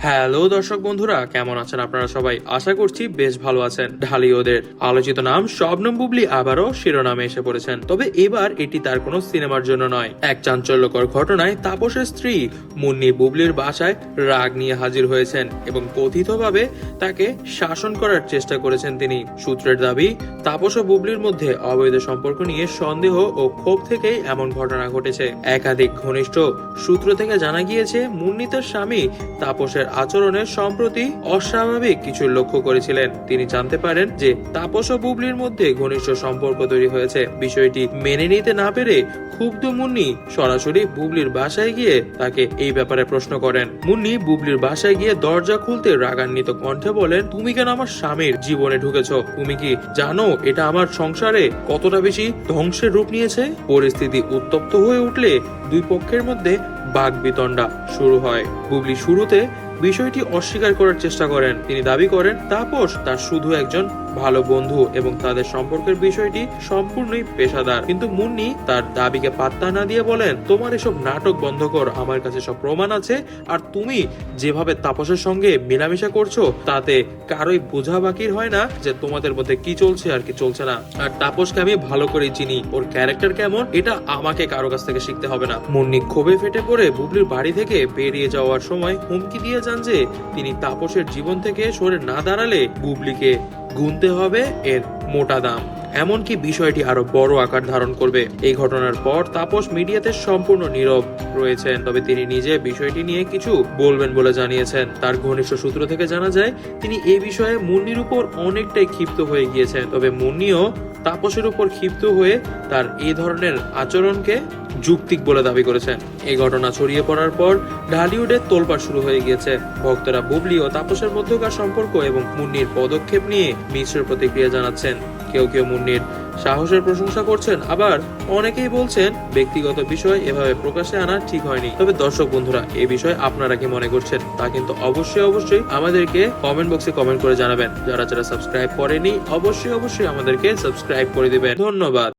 Hello দর্শক বন্ধুরা, কেমন আছেন আপনারা সবাই? আশা করছি বেশ ভালো আছেন। ঢালিউডের আলোচিত নাম শবনম বুবলি আবারও শিরোনামে এসে পড়েছেন, তবে এবার এটি তার কোনো সিনেমার জন্য নয়। এক চাঞ্চল্যকর ঘটনায় তাপসের স্ত্রী মুন্নি বুবলির বাসায় রাগ নিয়ে হাজির হয়েছেন এবং কথিতভাবে তাকে শাসন করার চেষ্টা করেছেন তিনি। সূত্রের দাবি, তাপস ও বুবলির মধ্যে অবৈধ সম্পর্ক নিয়ে সন্দেহ ও ক্ষোভ থেকেই এমন ঘটনা ঘটেছে। একাধিক ঘনিষ্ঠ সূত্র থেকে জানা গিয়েছে, মুন্নি তার স্বামী তাপসের আচরণের সম্প্রতি অস্বাভাবিক কিছু লক্ষ্য করেছিলেন। তিনি জানতে পারেন যে তাপস ও বুবলির মধ্যে ঘনিষ্ঠ সম্পর্ক তৈরি হয়েছে। বিষয়টি মেনে নিতে না পেরে ক্ষুব্ধ মুন্নি সরাসরি বুবলির বাসায় গিয়ে তাকে এই ব্যাপারে প্রশ্ন করেন। মুন্নি বুবলির বাসায় গিয়ে দরজা খুলতে রাগান্বিত কণ্ঠে বলেন, তুমি কেন আমার স্বামীর জীবনে ঢুকেছ? তুমি কি জানো এটা আমার সংসারে কতটা বেশি ধ্বংসের রূপ নিয়েছে? পরিস্থিতি উত্তপ্ত হয়ে উঠলে দুই পক্ষের মধ্যে বাকবিতণ্ডা শুরু হয়। বুবলি শুরুতে বিষয়টি অস্বীকার করার চেষ্টা করেন। তিনি দাবি করেন তাপস তার শুধু একজন ভালো বন্ধু এবং তাদের সম্পর্কের বিষয়টি সম্পূর্ণই পেশাদার। কিন্তু মুন্নি তার দাবিকে পাত্তা না দিয়ে বলেন, তোমার এসব নাটক বন্ধ কর, আমার কাছে সব প্রমাণ আছে। আর তুমি যেভাবে তাপসের সঙ্গে মেলামেশা করছো তাতে কারোই বোঝা বাকির হয় না যে তোমাদের মধ্যে কি চলছে আর কি চলছে না। আর তাপসকে আমি ভালো করে চিনি, ওর ক্যারেক্টার কেমন এটা আমাকে কারো কাছ থেকে শিখতে হবে না। মুন্নি ক্ষোভে ফেটে পড়ে বুবলির বাড়ি থেকে বেরিয়ে যাওয়ার সময় হুমকি দিয়ে যান যে তিনি তাপসের জীবন থেকে সরে না দাঁড়ালে বুবলিকে গুনতে হবে এর মোটা দাম। এমনকি বিষয়টি আরো বড় আকার ধারণ করবে। এই ঘটনার পর তাপস মিডিয়াতে সম্পূর্ণ নীরব রয়েছেন, তবে তিনি নিজে বিষয়টি নিয়ে কিছু বলবেন বলে জানিয়েছেন। তার ঘনিষ্ঠ সূত্র থেকে জানা যায় তিনি এই বিষয়ে মুন্নির উপর অনেকটাই ক্ষিপ্ত হয়ে গিয়েছেন, তবে মুন্নিও তাপসের উপর ক্ষিপ্ত হয়ে তার এই ধরনের আচরণকে যৌক্তিক বলে দাবি করেছেন। এই ঘটনা ছড়িয়ে পড়ার পর ঢালিউডে তোলপাড় শুরু হয়ে গিয়েছে। ভক্তরা বুবলি ও তাপসের মধ্যকার সম্পর্ক এবং মুন্নির পদক্ষেপ নিয়ে মিশ্র প্রতিক্রিয়া জানাচ্ছেন। কেউ কেউ মুন্নির সাহসের প্রশংসা করছেন, আবার অনেকেই বলছেন ব্যক্তিগত বিষয় এভাবে প্রকাশে আনা ঠিক হয়নি। তবে দর্শক বন্ধুরা, এই বিষয়ে আপনারা কি মনে করছেন তা কিন্তু অবশ্যই আমাদেরকে কমেন্ট বক্সে কমেন্ট করে জানাবেন। যারা সাবস্ক্রাইব করেনি অবশ্যই আমাদেরকে সাবস্ক্রাইব করে দিবেন। ধন্যবাদ।